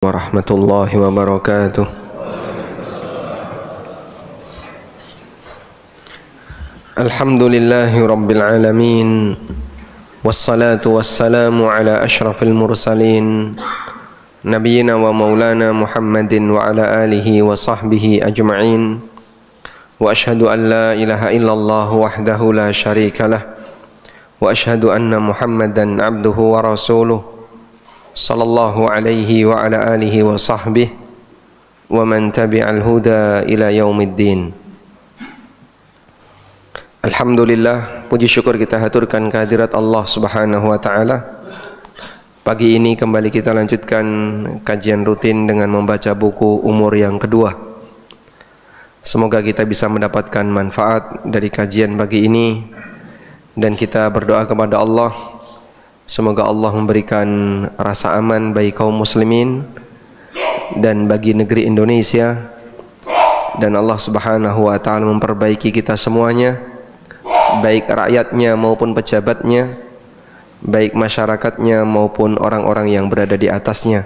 Warahmatullahi wabarakatuh. Alhamdulillahi rabbil alamin. Wassalatu wassalamu ala ashrafil mursalin Nabiyyina wa maulana Muhammadin wa ala alihi wa sahbihi ajma'in. Wa ashhadu an la ilaha illallah wahdahu la syarika lah. Wa ashhadu anna Muhammadan abduhu wa rasuluh sallallahu alaihi wa ala alihi wa sahbihi wa man tabi'al huda ila yaumiddin. Alhamdulillah, puji syukur kita haturkan kehadirat Allah Subhanahu wa taala. Pagi ini kembali kita lanjutkan kajian rutin dengan membaca buku umur yang kedua. Semoga kita bisa mendapatkan manfaat dari kajian pagi ini, dan kita berdoa kepada Allah semoga Allah memberikan rasa aman bagi kaum muslimin dan bagi negeri Indonesia, dan Allah Subhanahu wa taala memperbaiki kita semuanya, baik rakyatnya maupun pejabatnya, baik masyarakatnya maupun orang-orang yang berada di atasnya.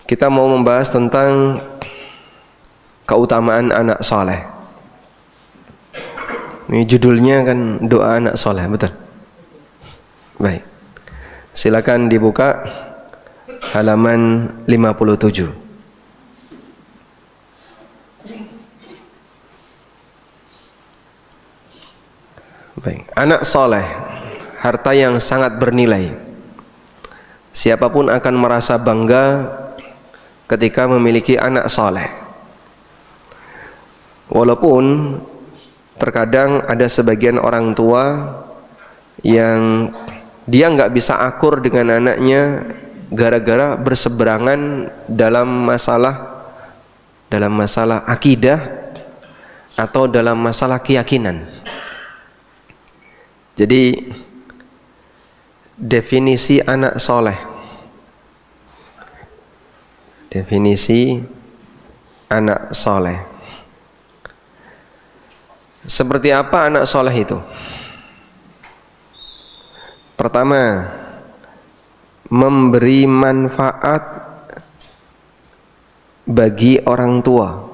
Kita mau membahas tentang keutamaan anak soleh. Ini judulnya kan doa anak soleh, betul? Baik, silakan dibuka halaman 57. Baik, anak soleh, harta yang sangat bernilai. Siapapun akan merasa bangga ketika memiliki anak soleh. Walaupun terkadang ada sebagian orang tua yang dia nggak bisa akur dengan anaknya gara-gara berseberangan dalam masalah akidah atau dalam masalah keyakinan. Jadi definisi anak soleh, seperti apa anak soleh itu? Pertama, memberi manfaat bagi orang tua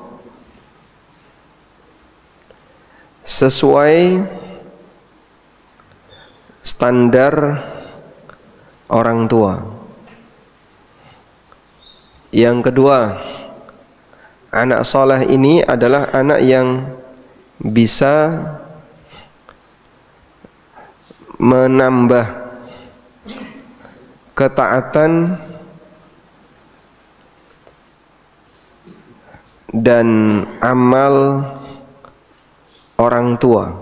sesuai standar orang tua. Yang kedua, anak soleh ini adalah anak yang bisa menambah ketaatan dan amal orang tua,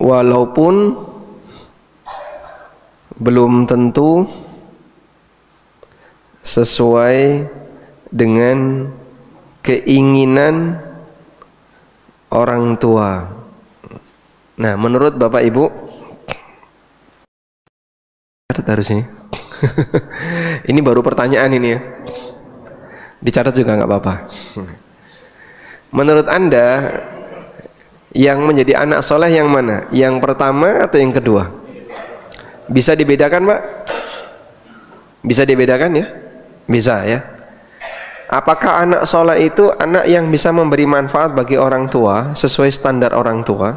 walaupun belum tentu sesuai dengan keinginan orang tua. Nah, menurut Bapak Ibu, harusnya ini baru pertanyaan ini ya, dicatat juga nggak apa-apa. Menurut Anda, yang menjadi anak soleh yang mana? Yang pertama atau yang kedua? Bisa dibedakan, Pak? Bisa dibedakan ya? Bisa ya. Apakah anak soleh itu anak yang bisa memberi manfaat bagi orang tua sesuai standar orang tua?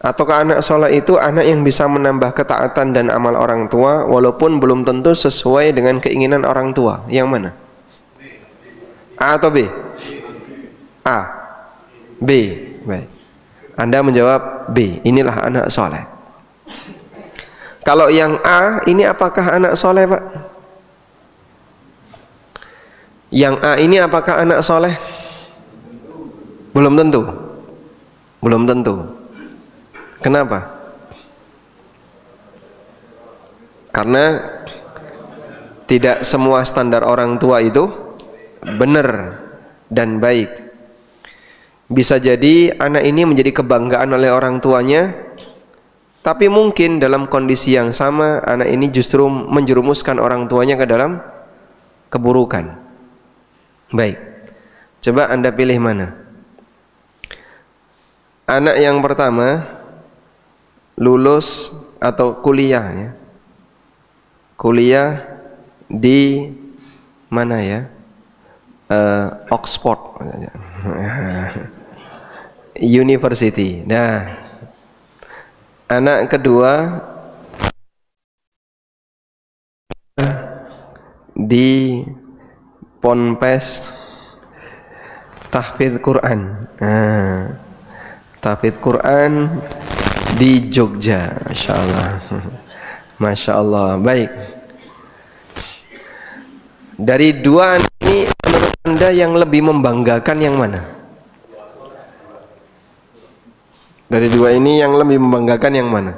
Ataukah anak soleh itu anak yang bisa menambah ketaatan dan amal orang tua walaupun belum tentu sesuai dengan keinginan orang tua? Yang mana? A atau B? A. B. Baik. Anda menjawab B. Inilah anak soleh. Kalau yang A, ini apakah anak soleh, Pak? Yang A ini apakah anak soleh? Belum tentu. Belum tentu. Kenapa? Karena tidak semua standar orang tua itu benar dan baik. Bisa jadi anak ini menjadi kebanggaan oleh orang tuanya, tapi mungkin dalam kondisi yang sama anak ini justru menjerumuskan orang tuanya ke dalam keburukan. Baik, coba Anda pilih mana? Anak yang pertama lulus atau kuliah ya. kuliah di mana ya? Oxford University. Nah, anak kedua di Ponpes tahfidz Quran. Tahfidz Quran di Jogja. Masya Allah. Masya Allah. Baik. Dari dua ini, menurut Anda yang lebih membanggakan yang mana? Dari dua ini yang lebih membanggakan yang mana?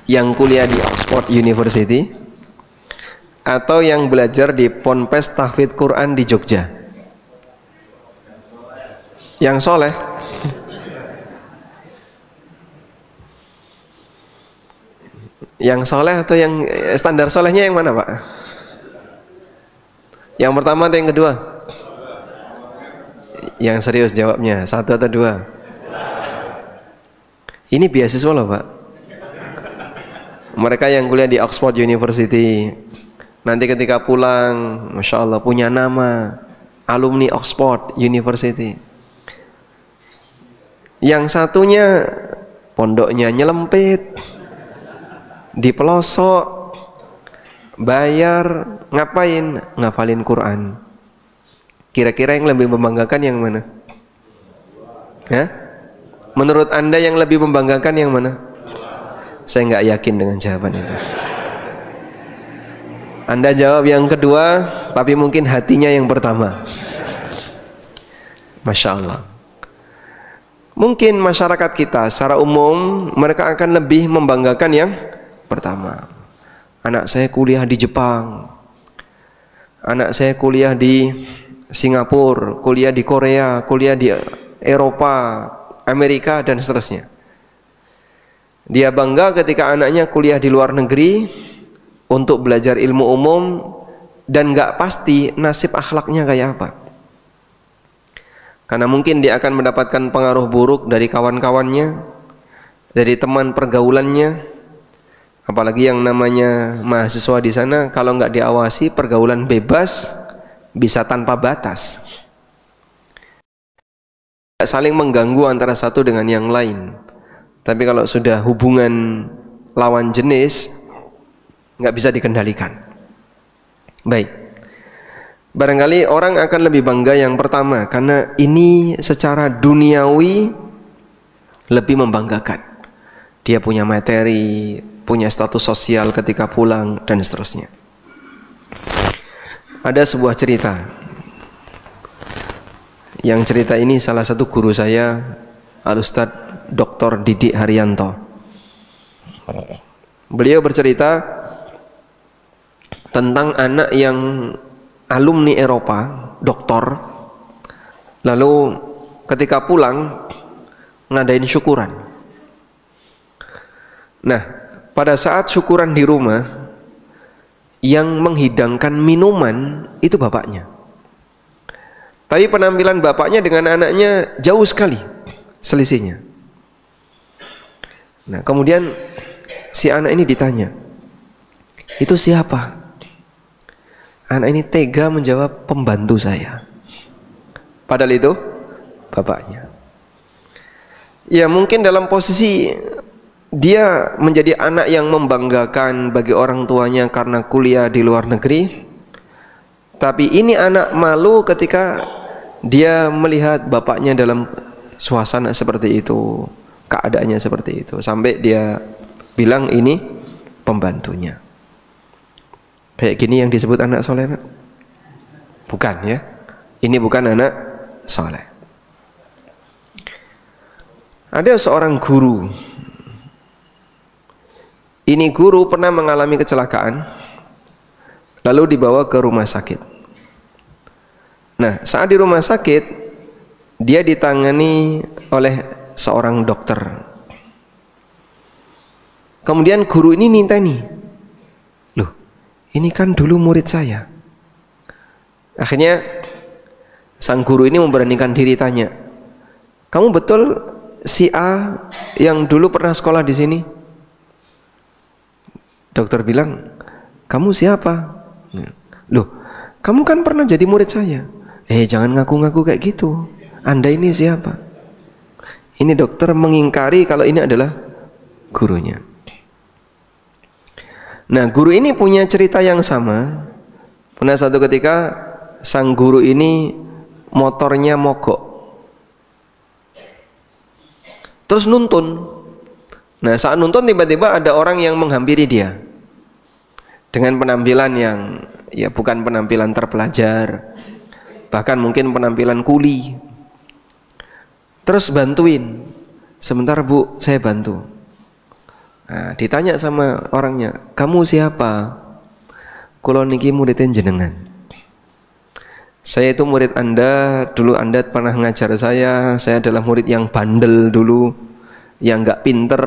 Yang kuliah di Oxford University atau yang belajar di Ponpes tahfidz Quran di Jogja? Yang soleh. Yang soleh atau yang standar solehnya yang mana, Pak? Yang pertama atau yang kedua? Yang serius jawabnya, satu atau dua? Ini beasiswa loh, Pak. Mereka yang kuliah di Oxford University, nanti ketika pulang, Masya Allah, punya nama alumni Oxford University. Yang satunya pondoknya nyelempit di pelosok, bayar, ngapain? Ngafalin Quran. Kira-kira yang lebih membanggakan yang mana? Ya? Menurut Anda yang lebih membanggakan yang mana? Saya nggak yakin dengan jawaban itu. Anda jawab yang kedua, tapi mungkin hatinya yang pertama. Masya Allah. Mungkin masyarakat kita secara umum mereka akan lebih membanggakan yang pertama. Anak saya kuliah di Jepang, anak saya kuliah di Singapura, kuliah di Korea, kuliah di Eropa, Amerika, dan seterusnya. Dia bangga ketika anaknya kuliah di luar negeri untuk belajar ilmu umum dan gak pasti nasib akhlaknya kayak apa. Karena mungkin dia akan mendapatkan pengaruh buruk dari kawan-kawannya, dari teman pergaulannya. Apalagi yang namanya mahasiswa di sana, kalau nggak diawasi, pergaulan bebas bisa tanpa batas, saling mengganggu antara satu dengan yang lain. Tapi kalau sudah hubungan lawan jenis, nggak bisa dikendalikan. Baik, barangkali orang akan lebih bangga yang pertama karena ini secara duniawi lebih membanggakan. Dia punya materi, punya status sosial ketika pulang, dan seterusnya. Ada sebuah cerita. Yang cerita ini salah satu guru saya, Al-Ustadz Dr. Didik Haryanto. Beliau bercerita tentang anak yang alumni Eropa, doktor, lalu ketika pulang ngadain syukuran. Nah, pada saat syukuran di rumah, yang menghidangkan minuman itu bapaknya. Tapi penampilan bapaknya dengan anaknya jauh sekali selisihnya. Nah, kemudian si anak ini ditanya, itu siapa? Anak ini tega menjawab, pembantu saya. Padahal itu bapaknya. Ya mungkin dalam posisi dia menjadi anak yang membanggakan bagi orang tuanya karena kuliah di luar negeri. Tapi ini anak malu ketika dia melihat bapaknya dalam suasana seperti itu, keadaannya seperti itu, sampai dia bilang ini pembantunya. Kayak gini yang disebut anak soleh, Pak? Bukan ya. Ini bukan anak soleh. Ada seorang guru. Ini guru pernah mengalami kecelakaan, lalu dibawa ke rumah sakit. Nah, saat di rumah sakit, dia ditangani oleh seorang dokter. Kemudian guru ini ninteni, loh, ini kan dulu murid saya. Akhirnya sang guru ini memberanikan diri tanya, kamu betul si A yang dulu pernah sekolah di sini? Dokter bilang, Kamu siapa? Loh, kamu kan pernah jadi murid saya. Jangan ngaku-ngaku kayak gitu. Anda ini siapa? Ini dokter mengingkari kalau ini adalah gurunya. Nah, guru ini punya cerita yang sama. Pernah satu ketika sang guru ini motornya mogok, terus nuntun. Nah, saat nuntun tiba-tiba ada orang yang menghampiri dia dengan penampilan yang ya bukan penampilan terpelajar, bahkan mungkin penampilan kuli. Terus bantuin. Sebentar Bu, saya bantu. Nah, ditanya sama orangnya, kamu siapa? Kulo niki muridin jenengan. Saya itu murid Anda, dulu Anda pernah ngajar saya adalah murid yang bandel dulu, yang nggak pinter,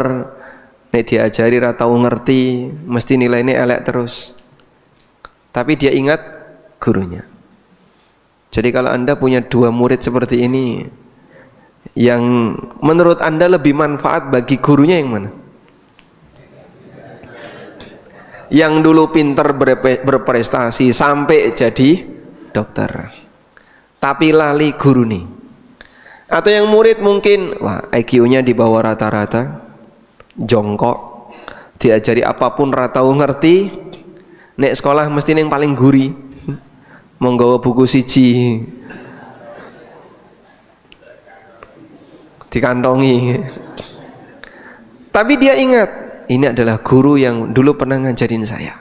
nek diajari ra tau ngerti, mesti nilainya elek terus. Tapi dia ingat gurunya. Jadi kalau Anda punya dua murid seperti ini, yang menurut Anda lebih manfaat bagi gurunya yang mana? Yang dulu pinter berprestasi sampai jadi dokter, tapi lali guru nih. Atau yang murid mungkin wah IQ-nya di bawah rata-rata, jongkok, diajari apapun ra tau ngerti, nek sekolah mesti yang paling guri, monggawa buku siji dikantongi. Tapi dia ingat, ini adalah guru yang dulu pernah ngajarin saya.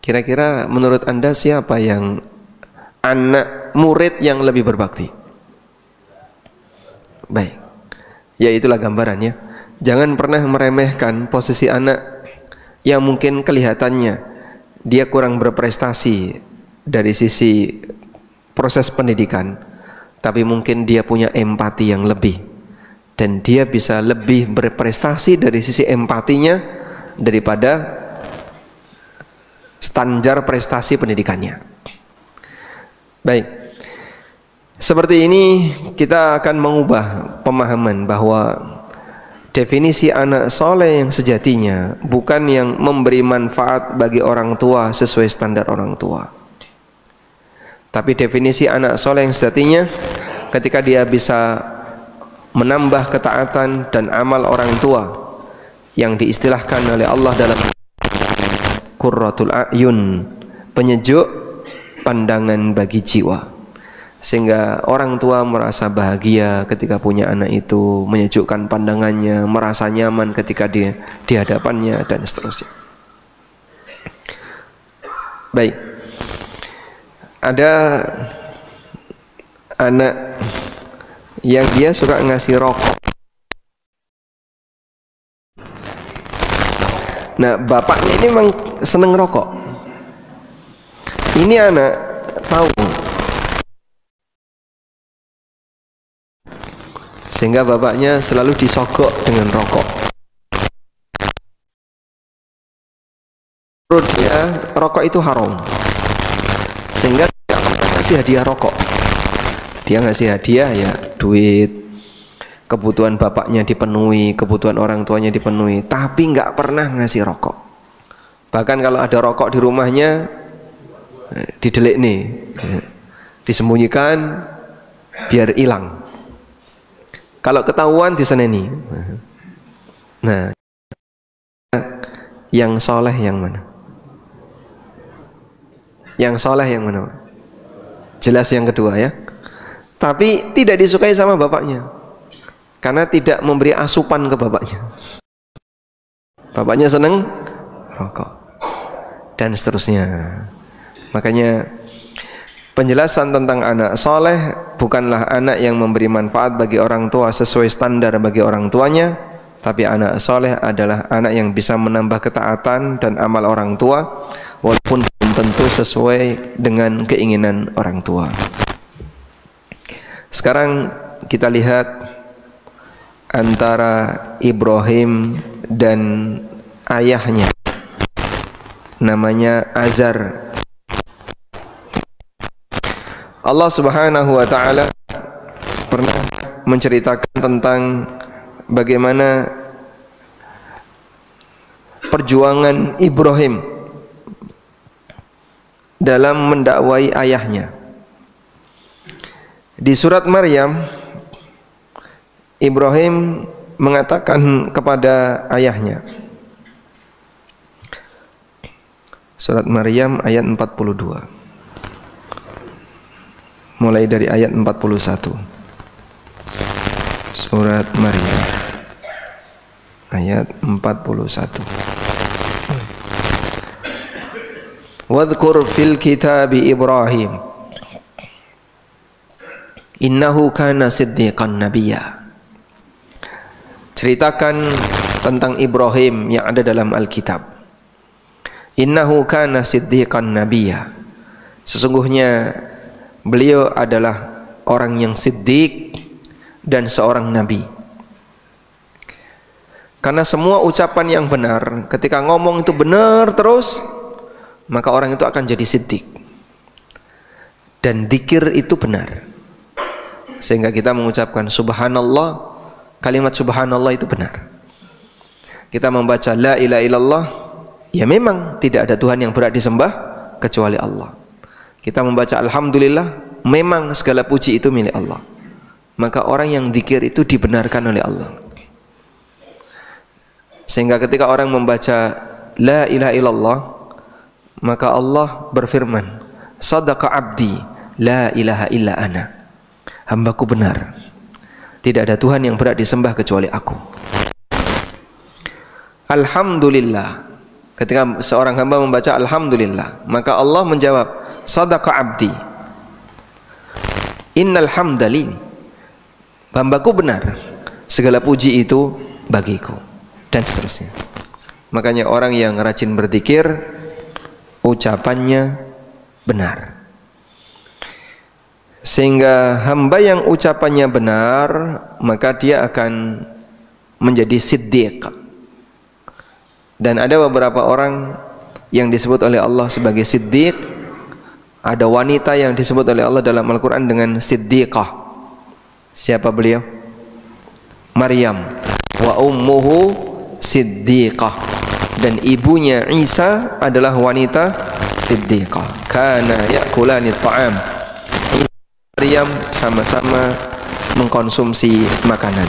Kira-kira menurut Anda siapa yang anak murid yang lebih berbakti? Baik, ya itulah gambarannya. Jangan pernah meremehkan posisi anak yang mungkin kelihatannya dia kurang berprestasi dari sisi proses pendidikan, tapi mungkin dia punya empati yang lebih, dan dia bisa lebih berprestasi dari sisi empatinya daripada standar prestasi pendidikannya. Baik, seperti ini kita akan mengubah pemahaman bahwa definisi anak soleh yang sejatinya bukan yang memberi manfaat bagi orang tua sesuai standar orang tua, tapi definisi anak soleh yang sejatinya ketika dia bisa menambah ketaatan dan amal orang tua yang diistilahkan oleh Allah dalam qurratul a'yun, penyejuk pandangan bagi jiwa, sehingga orang tua merasa bahagia ketika punya anak itu, menyejukkan pandangannya, merasa nyaman ketika dia di hadapannya, dan seterusnya. Baik, ada anak yang dia suka ngasih rokok. Nah, bapaknya ini memang seneng rokok. Ini anak tahu, sehingga bapaknya selalu disogok dengan rokok. Menurut dia rokok itu haram, sehingga dia ngasih hadiah rokok. Dia ngasih hadiah ya duit, kebutuhan bapaknya dipenuhi, kebutuhan orang tuanya dipenuhi, tapi nggak pernah ngasih rokok. Bahkan kalau ada rokok di rumahnya, didelik nih, disembunyikan biar hilang. Kalau ketahuan diseneni. Nah, yang soleh yang mana? Yang soleh yang mana? Jelas yang kedua ya. Tapi tidak disukai sama bapaknya, karena tidak memberi asupan ke bapaknya. Bapaknya seneng rokok dan seterusnya. Makanya penjelasan tentang anak soleh bukanlah anak yang memberi manfaat bagi orang tua sesuai standar bagi orang tuanya, tapi anak soleh adalah anak yang bisa menambah ketaatan dan amal orang tua walaupun belum tentu sesuai dengan keinginan orang tua. Sekarang kita lihat antara Ibrahim dan ayahnya, namanya Azar. Allah Subhanahu wa ta'ala pernah menceritakan tentang bagaimana perjuangan Ibrahim dalam mendakwai ayahnya. Di surat Maryam, Ibrahim mengatakan kepada ayahnya. Surat Maryam ayat 42. Mulai dari ayat 41. Surat Maryam ayat 41. Wadhkur fil kitabi Ibrahim innahu kana siddiqan nabiyya. Ceritakan tentang Ibrahim yang ada dalam Alkitab. Innahu kana siddiqan nabiyya. Sesungguhnya beliau adalah orang yang siddiq dan seorang nabi. Karena semua ucapan yang benar, ketika ngomong itu benar terus, maka orang itu akan jadi siddiq. Dan dzikir itu benar. Sehingga kita mengucapkan subhanallah, kalimat subhanallah itu benar. Kita membaca la ilaha illallah, ya memang tidak ada Tuhan yang berhak disembah kecuali Allah. Kita membaca alhamdulillah, memang segala puji itu milik Allah. Maka orang yang dzikir itu dibenarkan oleh Allah. Sehingga ketika orang membaca la ilaha illallah, maka Allah berfirman, sadaqa abdi la ilaha illa ana. Hambaku benar, tidak ada Tuhan yang berhak disembah kecuali aku. Alhamdulillah. Ketika seorang hamba membaca alhamdulillah, maka Allah menjawab, sadaqa abdi innal hamdalini. Hambaku benar, segala puji itu bagiku, dan seterusnya. Makanya orang yang rajin berzikir, ucapannya benar. Sehingga hamba yang ucapannya benar, maka dia akan menjadi siddiq. Dan ada beberapa orang yang disebut oleh Allah sebagai siddiq. Ada wanita yang disebut oleh Allah dalam Al-Quran dengan siddiqah. Siapa beliau? Maryam. Wa ummuhu siddiqah. Dan ibunya Isa adalah wanita siddiqah. Kana ya'kulani ta'am. Maryam sama-sama mengkonsumsi makanan.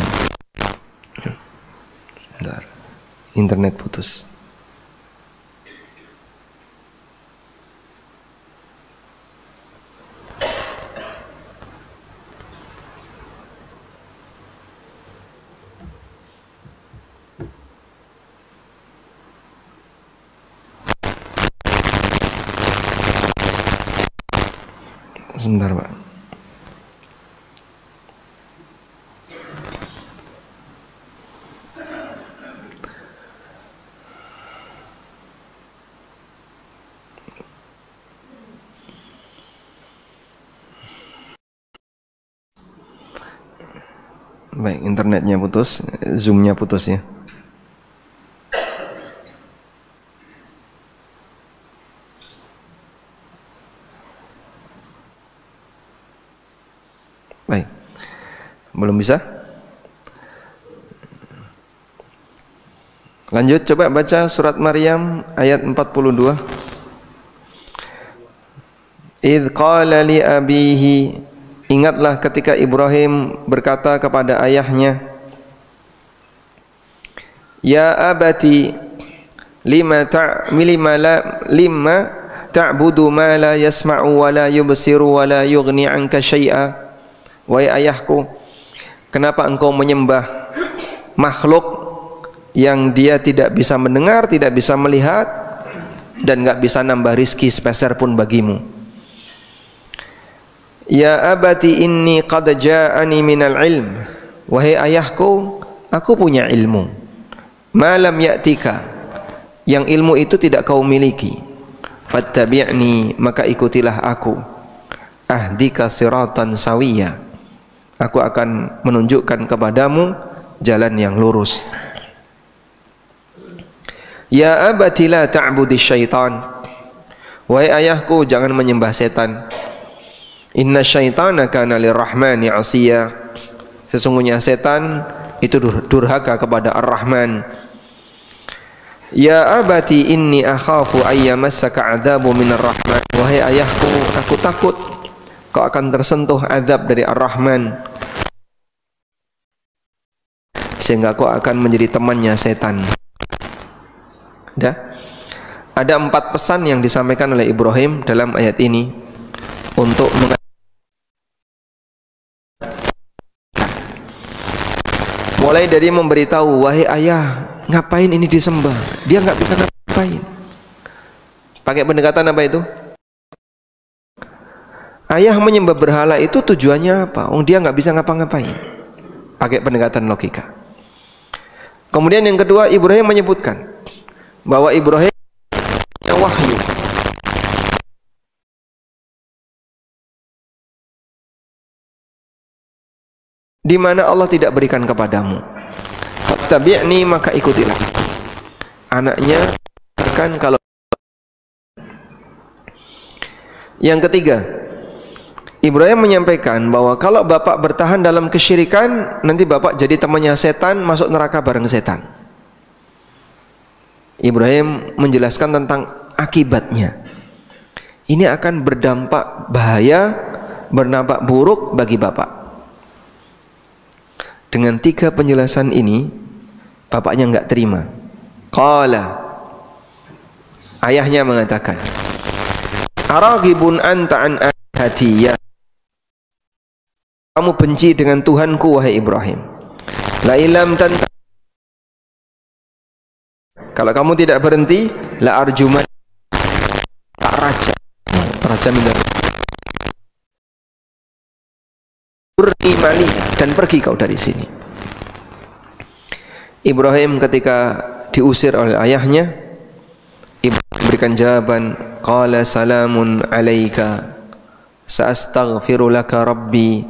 Bentar. Internet putus. Sebentar, Pak. Baik, internetnya putus, zoomnya putus ya. Baik, belum bisa? Lanjut, coba baca surat Maryam ayat 42. Idh qala li abihi. Ingatlah ketika Ibrahim berkata kepada ayahnya, ya abati lima ta'budu ma la yasma'u wa la yubsiru wa la yughni 'anka syai'a. Wahai ayahku, kenapa engkau menyembah makhluk yang dia tidak bisa mendengar, tidak bisa melihat, dan enggak bisa nambah rizki sepeser pun bagimu? Ya abati inni qad ja'ani minal ilm. Wahai ayahku, aku punya ilmu. Malam ya'tika, yang ilmu itu tidak kau miliki. Fattabi'ni, maka ikutilah aku. Ahdika siratan sawiyya, aku akan menunjukkan kepadamu jalan yang lurus. Ya abati la ta'budi syaitan. Wahai ayahku, jangan menyembah setan. Inna syaitana kana lirrahmani 'asiya. Sesungguhnya setan itu durhaka kepada Ar-Rahman. Ya abati inni akhafu ayyamassaka adzabu minar rahman. Wahai ayahku, aku takut kau akan tersentuh azab dari Ar-Rahman, sehingga kau akan menjadi temannya setan. Dah. Ada 4 pesan yang disampaikan oleh Ibrahim dalam ayat ini untuk mulai dari memberitahu, wahai ayah, ngapain ini disembah? Dia nggak bisa ngapain. Pakai pendekatan apa itu? Ayah menyembah berhala itu tujuannya apa? Dia nggak bisa ngapa-ngapain. Pakai pendekatan logika. Kemudian yang kedua, Ibrahim menyebutkan bahwa Ibrahim punya wahyu. Di mana Allah tidak berikan kepadamu. Fattabi'ni, maka ikutilah. Anaknya akan kalau. Yang ketiga, Ibrahim menyampaikan bahwa kalau bapak bertahan dalam kesyirikan, nanti bapak jadi temannya setan, masuk neraka bareng setan. Ibrahim menjelaskan tentang akibatnya. Ini akan berdampak bahaya, berdampak buruk bagi bapak. Dengan 3 penjelasan ini, bapaknya enggak terima. Qala, ayahnya mengatakan, araghibun anta an ahati ya. Kamu benci dengan Tuhanku wahai Ibrahim. La ilam tanta. Kalau kamu tidak berhenti, la arjuman, tak raja. Raja minta mali, dan pergi kau dari sini. Ibrahim ketika diusir oleh ayahnya, Ibrahim memberikan jawaban, qala salamun alaika sa'astaghfiru laka rabbi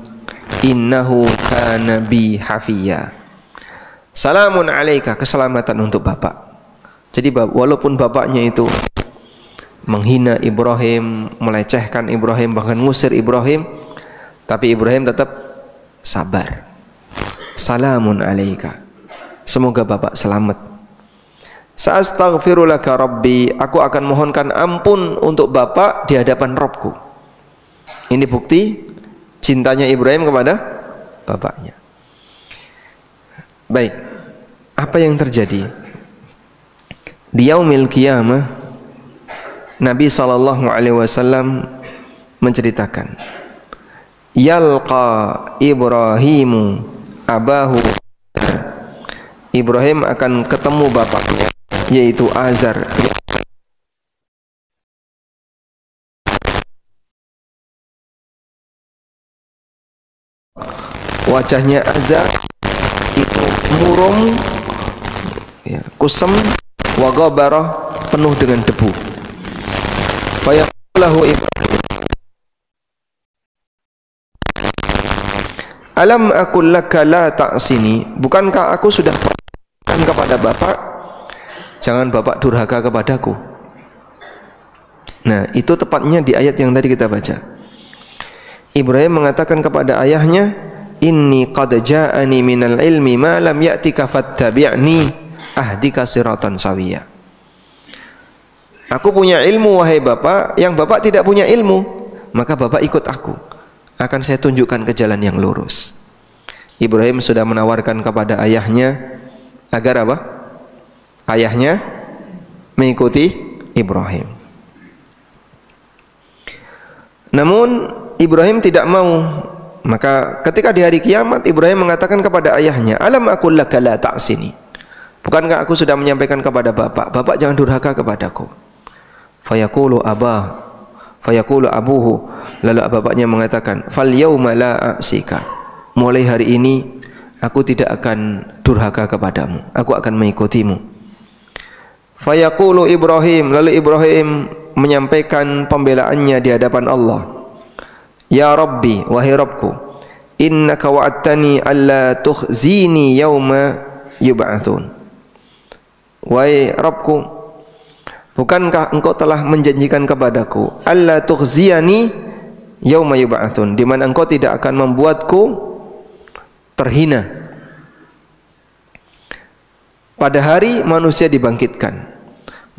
innahu kana bi hafiya. Salamun alaika, keselamatan untuk bapak. Jadi walaupun bapaknya itu menghina Ibrahim, melecehkan Ibrahim, bahkan ngusir Ibrahim, tapi Ibrahim tetap sabar. Salamun alaika, semoga bapak selamat. Sa'astaghfiru laka rabbi, aku akan mohonkan ampun untuk bapak di hadapan Rabbku. Ini bukti cintanya Ibrahim kepada bapaknya. Baik, apa yang terjadi? Di yaumil qiyamah, Nabi SAW menceritakan, yalqa Ibrahimu abahu. Ibrahim akan ketemu bapaknya, yaitu Azar. Wajahnya Azar itu murung, ya, kusem, wa ghabarah, penuh dengan debu. Fayaqulu Ibrahim, alam aqul laka la ta'sini, bukankah aku sudah katakan kepada bapak jangan bapak durhaka kepadaku. Nah, itu tepatnya di ayat yang tadi kita baca. Ibrahim mengatakan kepada ayahnya, inni qad ja'ani minal ilmi ma lam ya'tika fattabi'ni ahdika siratan sawiyya. Aku punya ilmu wahai bapak yang bapak tidak punya ilmu, maka bapak ikut aku, akan saya tunjukkan ke jalan yang lurus. Ibrahim sudah menawarkan kepada ayahnya agar apa? Ayahnya mengikuti Ibrahim. Namun Ibrahim tidak mau. Maka ketika di hari kiamat, Ibrahim mengatakan kepada ayahnya, alam aqul laka la ta'sini, bukankah aku sudah menyampaikan kepada bapak jangan durhaka kepadaku. Fayaqulu abuhu, lalu bapaknya mengatakan, fal yauma la a'sika, mulai hari ini aku tidak akan durhaka kepadamu, aku akan mengikutimu. Fayaqulu Ibrahim, lalu Ibrahim menyampaikan pembelaannya di hadapan Allah, ya Rabbi, wahai Rabbku, innaka wa'adtani alla tukhzini yauma yub'atsun. Wahai Rabbku, bukankah engkau telah menjanjikan kepadaku alla tukhziyani yauma yub'atsun, di mana engkau tidak akan membuatku terhina pada hari manusia dibangkitkan.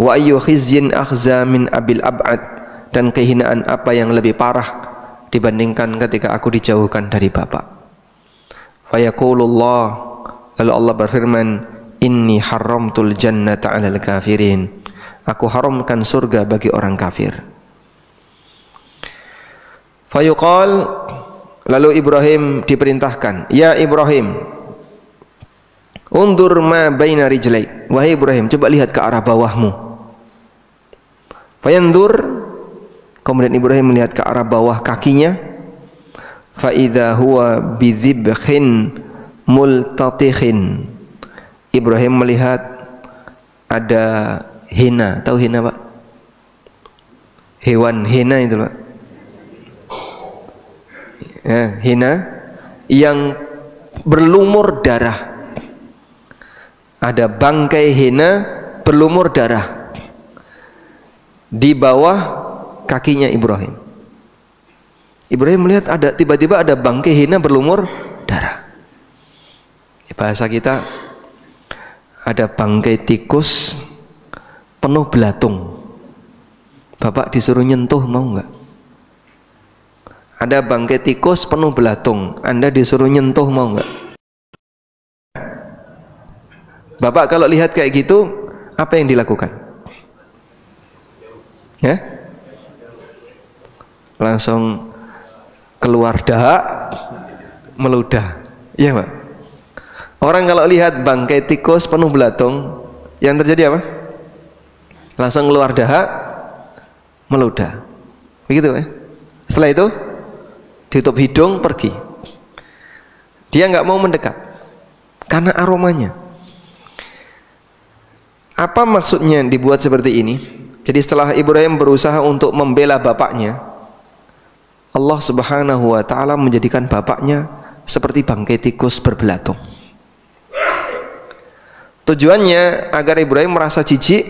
Wa ayyu khizyin akhza min abil ab'ad, dan kehinaan apa yang lebih parah dibandingkan ketika aku dijauhkan dari bapak. Fa yaqulullah, lalu Allah berfirman, inni haramtul jannata 'alal kafirin, aku haramkan surga bagi orang kafir. Fa yuqal, lalu Ibrahim diperintahkan, ya Ibrahim, undur ma baina rijlaik, wahai Ibrahim, coba lihat ke arah bawahmu. Fayandur, kemudian Ibrahim melihat ke arah bawah kakinya. Fa idza huwa bidzibkhin multatikhin, Ibrahim melihat ada hina. Tahu hina, Pak? Hewan hina itu, Pak. Ya, hina yang berlumur darah. Ada bangkai hina berlumur darah di bawah kakinya Ibrahim. Ibrahim melihat ada, tiba-tiba ada bangkai hina berlumur darah. Di bahasa kita ada bangkai tikus penuh belatung. Bapak disuruh nyentuh, mau nggak? Ada bangkai tikus penuh belatung, Anda disuruh nyentuh, mau nggak? Bapak kalau lihat kayak gitu, apa yang dilakukan? Ya? Langsung keluar dahak, meludah. Iya, Pak? Orang kalau lihat bangkai tikus penuh belatung, yang terjadi apa? Langsung keluar dahak, meludah. Begitu, ya? Setelah itu ditutup hidung, pergi. Dia nggak mau mendekat karena aromanya. Apa maksudnya dibuat seperti ini? Jadi setelah Ibrahim berusaha untuk membela bapaknya, Allah Subhanahu wa ta'ala menjadikan bapaknya seperti bangkai tikus berbelatung. Tujuannya agar Ibrahim merasa jijik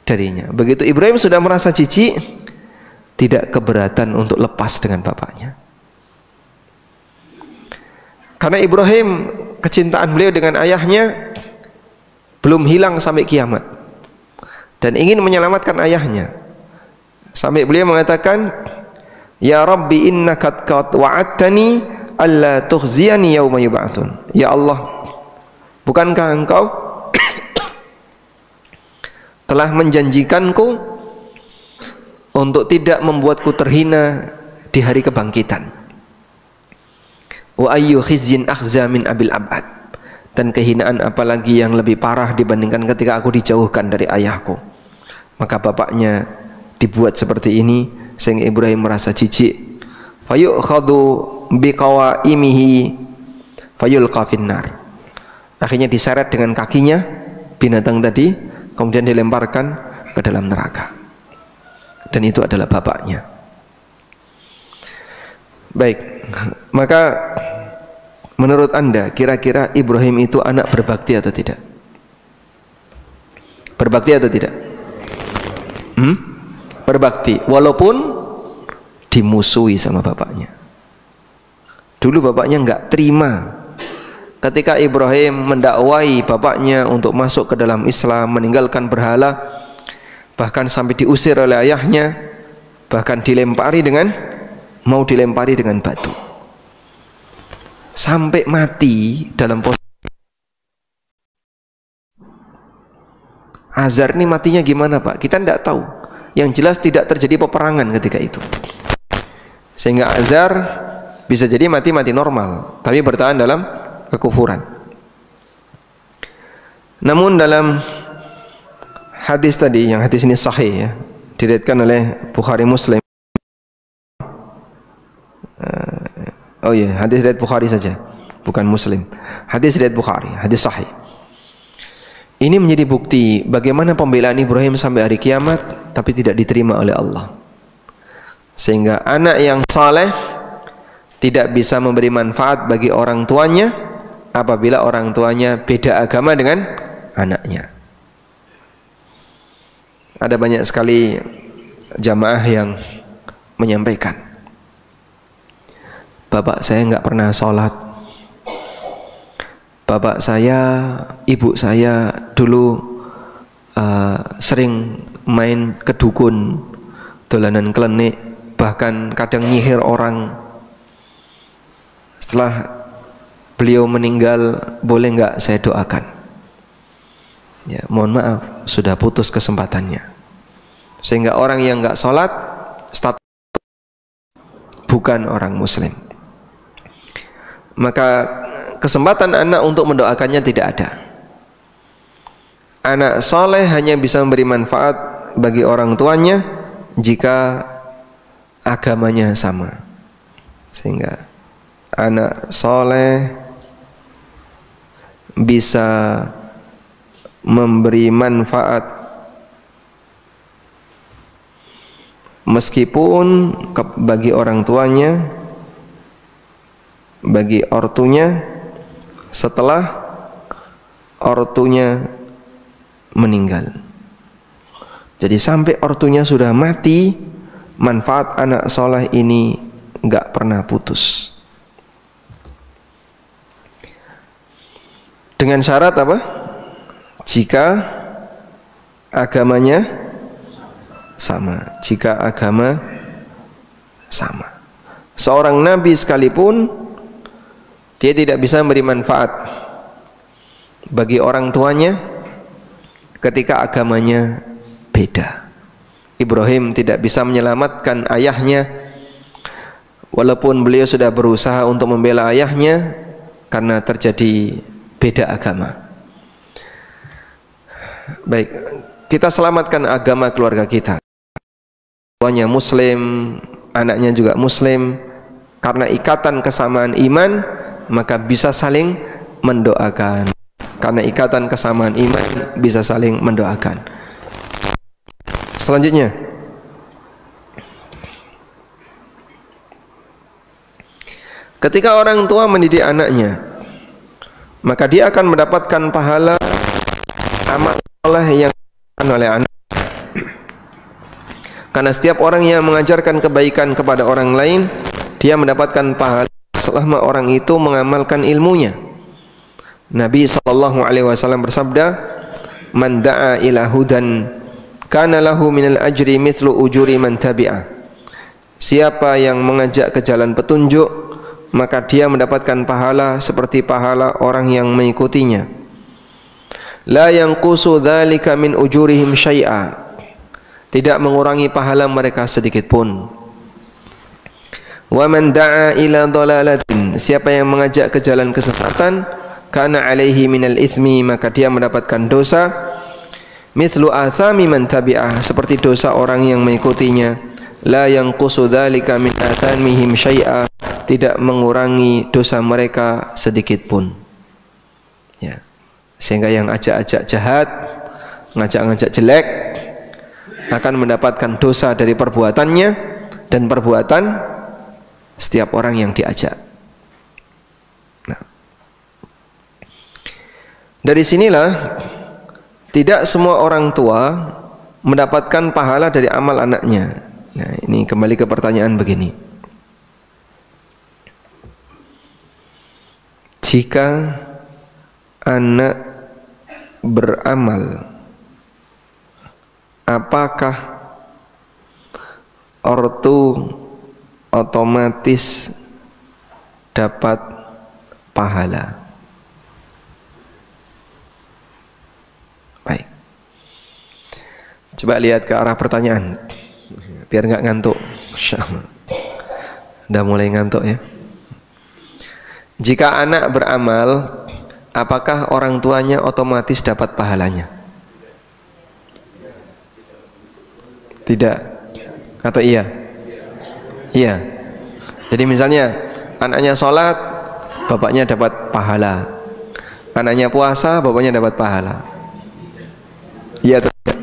darinya. Begitu Ibrahim sudah merasa jijik, tidak keberatan untuk lepas dengan bapaknya. Karena Ibrahim, kecintaan beliau dengan ayahnya belum hilang sampai kiamat, dan ingin menyelamatkan ayahnya. Sampai beliau mengatakan, ya Rabbi innaka qad wa'adtani alla tukhziyani yauma yub'atsun. Ya Allah, bukankah engkau telah menjanjikanku untuk tidak membuatku terhina di hari kebangkitan. Wa ayyu khizyin akhza min abil ab'ad, dan kehinaan apalagi yang lebih parah dibandingkan ketika aku dijauhkan dari ayahku. Maka bapaknya dibuat seperti ini sehingga Ibrahim merasa jijik. Fayu'khadhu biqawaimihi fayulqa finnar, akhirnya diseret dengan kakinya binatang tadi, kemudian dilemparkan ke dalam neraka. Dan itu adalah bapaknya. Baik, maka menurut Anda kira-kira Ibrahim itu anak berbakti atau tidak? Berbakti atau tidak? Berbakti, walaupun dimusuhi sama bapaknya. Dulu bapaknya nggak terima ketika Ibrahim mendakwai bapaknya untuk masuk ke dalam Islam, meninggalkan berhala, bahkan sampai diusir oleh ayahnya, bahkan mau dilempari dengan batu sampai mati dalam posisi. Azar ini matinya gimana, Pak? Kita tidak tahu. Yang jelas tidak terjadi peperangan ketika itu, sehingga Azar bisa jadi mati normal, tapi bertahan dalam kekufuran. Namun dalam hadis tadi, yang hadis ini sahih ya, diriwayatkan oleh Bukhari Muslim. Oh iya, hadis riwayat Bukhari saja, bukan Muslim. Hadis riwayat Bukhari, hadis sahih. Ini menjadi bukti bagaimana pembelaan Ibrahim sampai hari kiamat, tapi tidak diterima oleh Allah. Sehingga anak yang saleh tidak bisa memberi manfaat bagi orang tuanya apabila orang tuanya beda agama dengan anaknya. Ada banyak sekali jamaah yang menyampaikan, bapak saya nggak pernah sholat, bapak saya, ibu saya dulu sering main ke dukun, dolanan klenik, bahkan kadang nyihir orang. Setelah beliau meninggal, boleh nggak saya doakan? Ya, mohon maaf, sudah putus kesempatannya. Sehingga orang yang nggak sholat, status bukan orang muslim. Maka kesempatan anak untuk mendoakannya tidak ada. Anak soleh hanya bisa memberi manfaat bagi orang tuanya jika agamanya sama. Sehingga anak soleh bisa memberi manfaat meskipun bagi orang tuanya, bagi ortunya setelah ortunya meninggal. Jadi sampai ortunya sudah mati, manfaat anak soleh ini nggak pernah putus. Dengan syarat apa? Jika agamanya sama. Jika agama sama. Seorang nabi sekalipun dia tidak bisa memberi manfaat bagi orang tuanya ketika agamanya beda. Ibrahim tidak bisa menyelamatkan ayahnya walaupun beliau sudah berusaha untuk membela ayahnya karena terjadi beda agama. Baik, kita selamatkan agama keluarga kita. Tuanya muslim, anaknya juga muslim. Karena ikatan kesamaan iman, maka bisa saling mendoakan. Karena ikatan kesamaan iman, bisa saling mendoakan. Selanjutnya, ketika orang tua mendidik anaknya, maka dia akan mendapatkan pahala amal soleh yang dilakukan oleh anak. Karena setiap orang yang mengajarkan kebaikan kepada orang lain, dia mendapatkan pahala selama orang itu mengamalkan ilmunya. Nabi SAW bersabda, "Man da'a ila hudan kana lahu minal ajri mithlu ujuri man tabi'ah." Siapa yang mengajak ke jalan petunjuk, maka dia mendapatkan pahala seperti pahala orang yang mengikutinya. La yanqusu dzalika min ujurihim syai'a. Tidak mengurangi pahala mereka sedikit pun. Wa man da'a ila dhalalatin. Siapa yang mengajak ke jalan kesesatan, kana alaihi minal itsmi, maka dia mendapatkan dosa mithlu athami man tabi'ah, seperti dosa orang yang mengikutinya. La yanqusu dzalika min athamihim syai'a. Tidak mengurangi dosa mereka sedikit pun. Ya. Sehingga yang ajak-ajak jahat, ngajak-ngajak jelek akan mendapatkan dosa dari perbuatannya dan perbuatan setiap orang yang diajak. Nah, dari sinilah tidak semua orang tua mendapatkan pahala dari amal anaknya. Nah, ini kembali ke pertanyaan begini. Jika anak beramal, apakah ortu otomatis dapat pahala? Baik, coba lihat ke arah pertanyaan biar nggak ngantuk. Udah mulai ngantuk ya. Jika anak beramal, apakah orang tuanya otomatis dapat pahalanya? Tidak atau iya? Iya. Jadi misalnya anaknya sholat, bapaknya dapat pahala. Anaknya puasa, bapaknya dapat pahala. Iya atau tidak?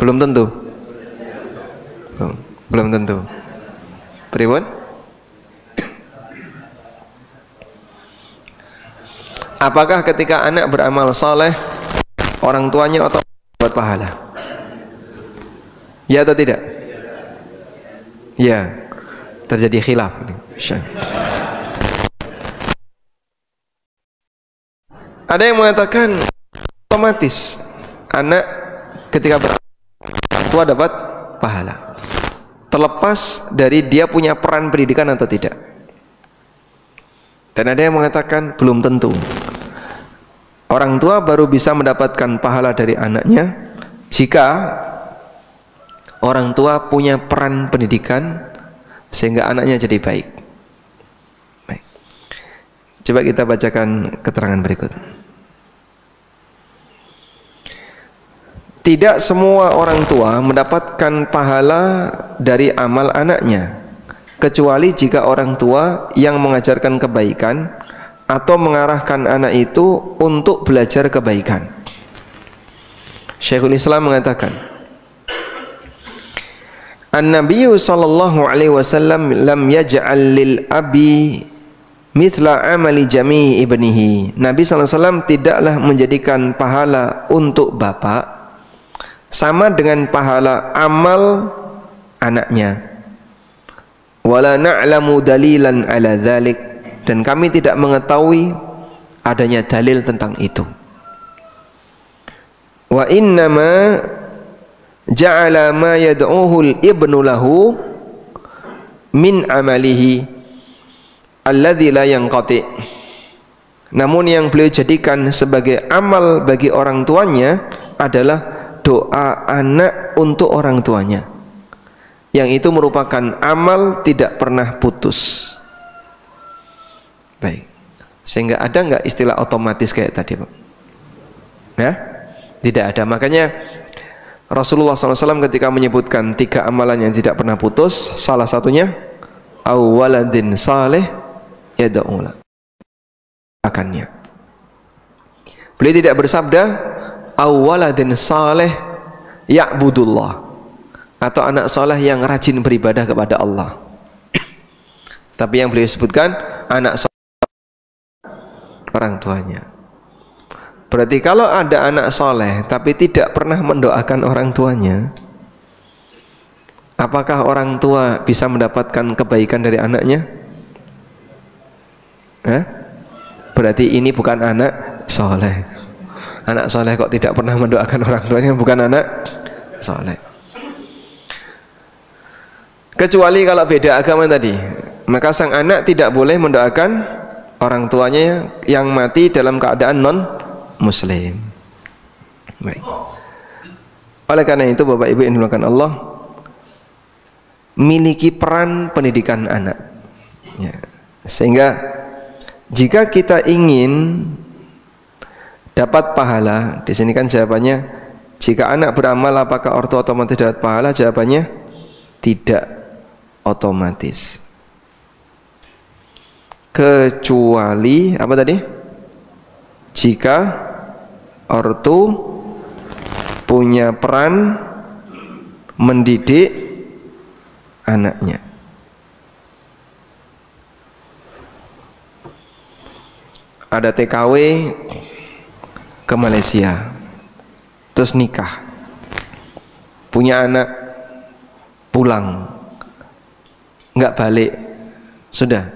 Belum tentu. Belum tentu. Pripun? Apakah ketika anak beramal soleh, orang tuanya otomatis dapat pahala? Ya atau tidak? Ya, terjadi khilaf. Ada yang mengatakan otomatis anak ketika orang tua dapat pahala, terlepas dari dia punya peran pendidikan atau tidak. Dan ada yang mengatakan belum tentu. Orang tua baru bisa mendapatkan pahala dari anaknya jika orang tua punya peran pendidikan sehingga anaknya jadi baik. Baik. Coba kita bacakan keterangan berikut. Tidak semua orang tua mendapatkan pahala dari amal anaknya, kecuali jika orang tua yang mengajarkan kebaikan atau mengarahkan anak itu untuk belajar kebaikan. Syekhul Islam mengatakan, An-Nabiyyu sallallahu alaihi wasallam lam yaj'al lil abi mithla amali jami'i ibnihi. Nabi sallallahu alaihi wasallam tidaklah menjadikan pahala untuk bapak sama dengan pahala amal anaknya. Wala na'lamu dalilan ala dzalik, dan kami tidak mengetahui adanya dalil tentang itu. Wa innama ja'ala ma yad'uhu al-ibnu lahu min amalihi alladzi la yanqati. Namun yang beliau jadikan sebagai amal bagi orang tuanya adalah doa anak untuk orang tuanya, yang itu merupakan amal tidak pernah putus. Baik, sehingga ada nggak istilah otomatis kayak tadi, Pak? Ya, tidak ada. Makanya Rasulullah SAW ketika menyebutkan 3 amalan yang tidak pernah putus, salah satunya awaladin saleh yad'ula akannya. Beliau tidak bersabda awaladin saleh ya'budullah, atau anak soleh yang rajin beribadah kepada Allah. Tapi yang beliau sebutkan anak soleh orang tuanya. Berarti kalau ada anak soleh tapi tidak pernah mendoakan orang tuanya, apakah orang tua bisa mendapatkan kebaikan dari anaknya? Berarti ini bukan anak soleh. Anak soleh kok tidak pernah mendoakan orang tuanya, bukan anak soleh. Kecuali kalau beda agama tadi, maka sang anak tidak boleh mendoakan orang tuanya yang mati dalam keadaan non muslim. Baik. Oleh karena itu Bapak Ibu yang dimuliakan Allah, miliki peran pendidikan anak ya. Sehingga jika kita ingin dapat pahala, di sini kan jawabannya, jika anak beramal apakah orang tua otomatis dapat pahala? Jawabannya tidak otomatis. Kecuali apa tadi? Jika ortu punya peran mendidik anaknya. Ada TKW ke Malaysia, terus nikah, punya anak, pulang, nggak balik, sudah.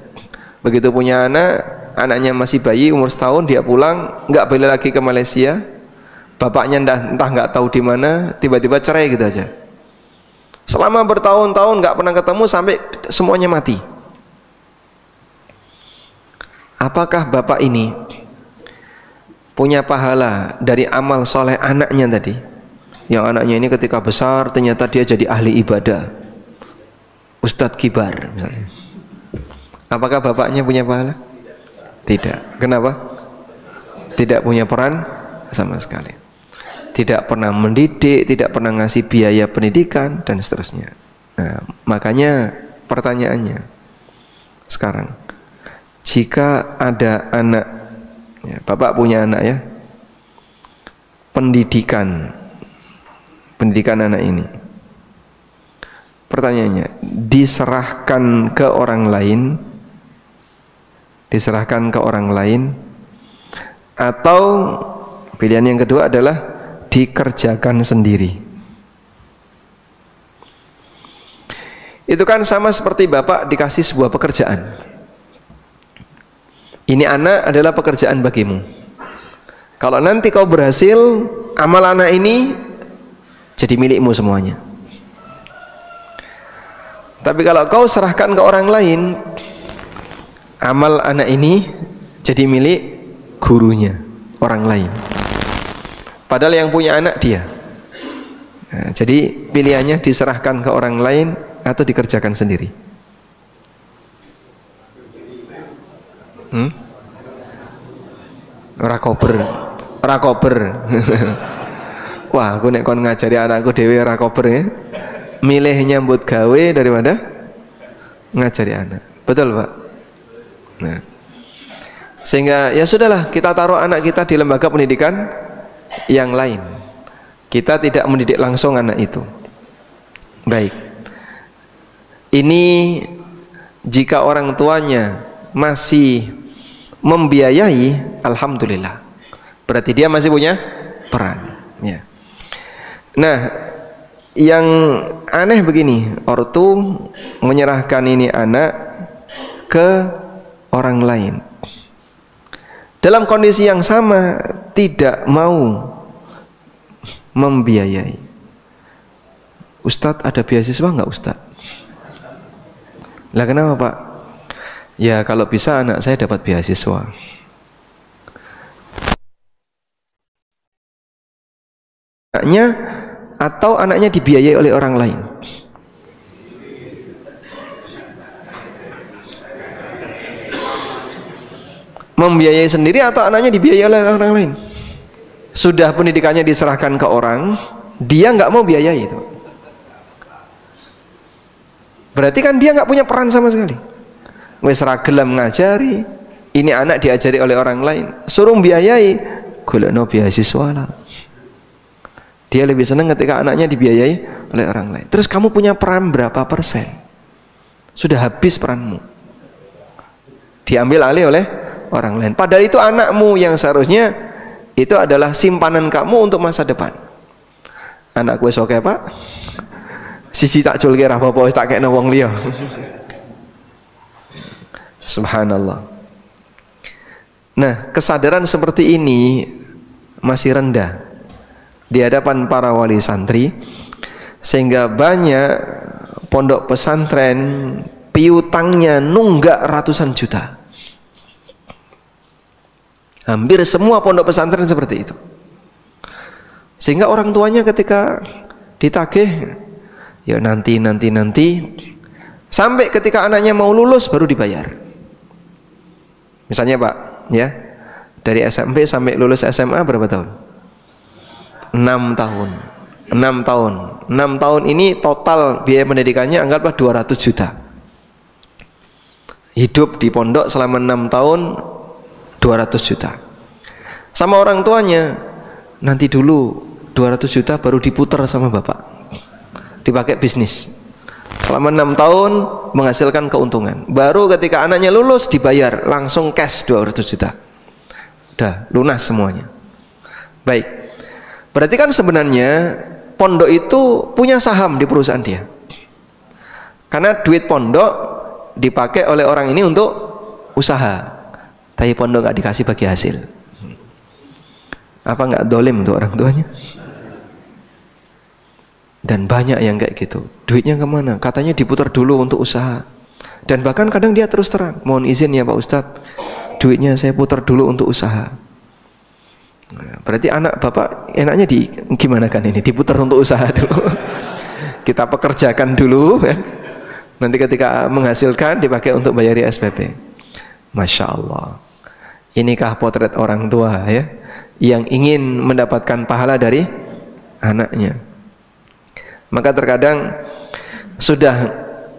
Begitu punya anak, anaknya masih bayi umur setahun, dia pulang, nggak balik lagi ke Malaysia. Bapaknya entah nggak tahu di mana, tiba-tiba cerai gitu aja. Selama bertahun-tahun nggak pernah ketemu sampai semuanya mati. Apakah bapak ini punya pahala dari amal soleh anaknya tadi? Yang anaknya ini ketika besar ternyata dia jadi ahli ibadah, Ustadz Kibar misalnya. Apakah bapaknya punya pahala? Tidak. Kenapa? Tidak punya peran sama sekali. Tidak pernah mendidik, tidak pernah ngasih biaya pendidikan dan seterusnya. Nah, makanya pertanyaannya sekarang, jika ada anak, ya, bapak punya anak ya, pendidikan anak ini, pertanyaannya, diserahkan ke orang lain, atau pilihan yang kedua adalah dikerjakan sendiri. Itu kan sama seperti bapak dikasih sebuah pekerjaan. Ini anak adalah pekerjaan bagimu. Kalau nanti kau berhasil, amal anak ini jadi milikmu semuanya. Tapi kalau kau serahkan ke orang lain, amal anak ini jadi milik gurunya, orang lain. Padahal yang punya anak dia. Nah, jadi pilihannya diserahkan ke orang lain atau dikerjakan sendiri. Ora kober. Wah, aku nek kon ngajari anakku dhewe ora kober ya. Milih nyambut gawe daripada ngajari anak. Betul, Pak? Nah. Sehingga ya sudahlah, kita taruh anak kita di lembaga pendidikan yang lain. Kita tidak mendidik langsung anak itu. Baik. Ini jika orang tuanya masih membiayai, alhamdulillah. Berarti dia masih punya peran. Ya. Nah, yang aneh begini, ortu menyerahkan ini anak ke orang lain dalam kondisi yang sama, tidak mau membiayai. Ustadz, ada beasiswa nggak Ustadz? Lah kenapa Pak? Ya kalau bisa anak saya dapat beasiswa. Anaknya atau anaknya dibiayai oleh orang lain. Membiayai sendiri atau anaknya dibiayai oleh orang lain. Sudah pendidikannya diserahkan ke orang, dia nggak mau biayai itu. Berarti kan dia nggak punya peran sama sekali. Wes ra gelem ngajari, ini anak diajari oleh orang lain, suruh biayai, golekno beasiswa lah. Dia lebih senang ketika anaknya dibiayai oleh orang lain. Terus kamu punya peran berapa persen? Sudah habis peranmu, diambil alih oleh orang lain. Padahal itu anakmu yang seharusnya itu adalah simpanan kamu untuk masa depan. Anakku wis oke Pak, siji tak culke ra apa-apa, tak kekno wong liya. Subhanallah. Nah, kesadaran seperti ini masih rendah di hadapan para wali santri, sehingga banyak pondok pesantren piutangnya nunggak ratusan juta. Hampir semua pondok pesantren seperti itu. Sehingga orang tuanya ketika ditagih, ya nanti sampai ketika anaknya mau lulus baru dibayar. Misalnya Pak, ya, dari SMP sampai lulus SMA berapa tahun? 6 tahun. 6 tahun ini total biaya pendidikannya anggaplah 200 juta. Hidup di pondok selama 6 tahun 200 juta. Sama orang tuanya, nanti dulu 200 juta baru diputar sama bapak, dipakai bisnis selama 6 tahun menghasilkan keuntungan. Baru ketika anaknya lulus dibayar langsung cash 200 juta. Udah lunas semuanya. Baik, berarti kan sebenarnya pondok itu punya saham di perusahaan dia, karena duit pondok dipakai oleh orang ini untuk usaha, tapi pondok nggak dikasih bagi hasil. Apa nggak dolim untuk orang tuanya? Dan banyak yang kayak gitu. Duitnya kemana? Katanya diputar dulu untuk usaha. Dan bahkan kadang dia terus terang, mohon izin ya Pak Ustadz, duitnya saya putar dulu untuk usaha. Nah, berarti anak bapak enaknya gimana kan ini? Diputar untuk usaha dulu. Kita pekerjakan dulu, kan? Nanti ketika menghasilkan dipakai untuk bayari SPP. Masya Allah. Inikah potret orang tua ya, yang ingin mendapatkan pahala dari anaknya. Maka terkadang sudah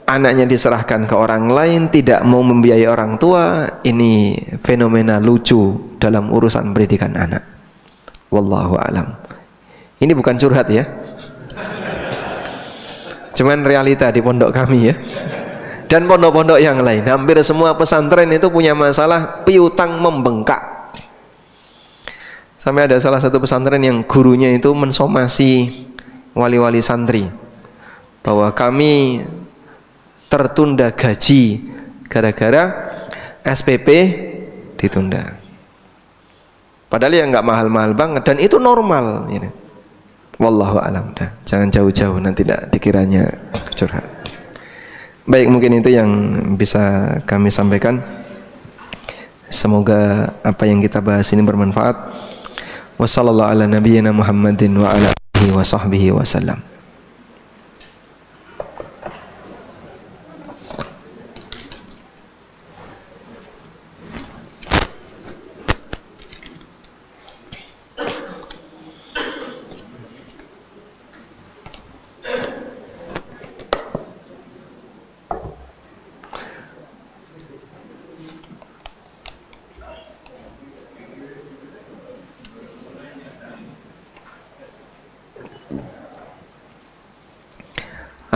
anaknya diserahkan ke orang lain, tidak mau membiayai orang tua. Ini fenomena lucu dalam urusan pendidikan anak. Wallahu alam. Ini bukan curhat ya, cuman realita di pondok kami ya, dan pondok-pondok yang lain. Hampir semua pesantren itu punya masalah piutang membengkak. Sampai ada salah satu pesantren yang gurunya itu mensomasi wali-wali santri bahwa kami tertunda gaji gara-gara SPP ditunda. Padahal ya nggak mahal-mahal banget dan itu normal. Gitu. Wallahu alam. Jangan jauh-jauh nanti tidak dikiranya curhat. Baik, mungkin itu yang bisa kami sampaikan. Semoga apa yang kita bahas ini bermanfaat. Wassallallahu ala nabiyyina Muhammadin wa ala alihi wa sahbihi wasallam.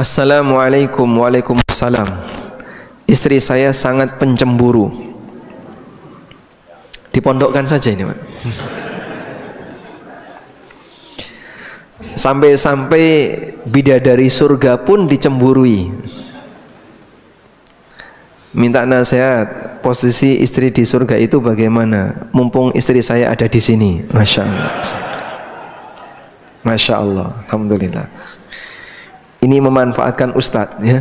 Assalamualaikum. Waalaikumsalam. Istri saya sangat pencemburu. Dipondokkan saja ini, Pak. Sampai-sampai bidadari surga pun dicemburui. Minta nasihat, posisi istri di surga itu bagaimana? Mumpung istri saya ada di sini. Masya Allah. Masya Allah. Alhamdulillah. Ini memanfaatkan Ustadz, ya.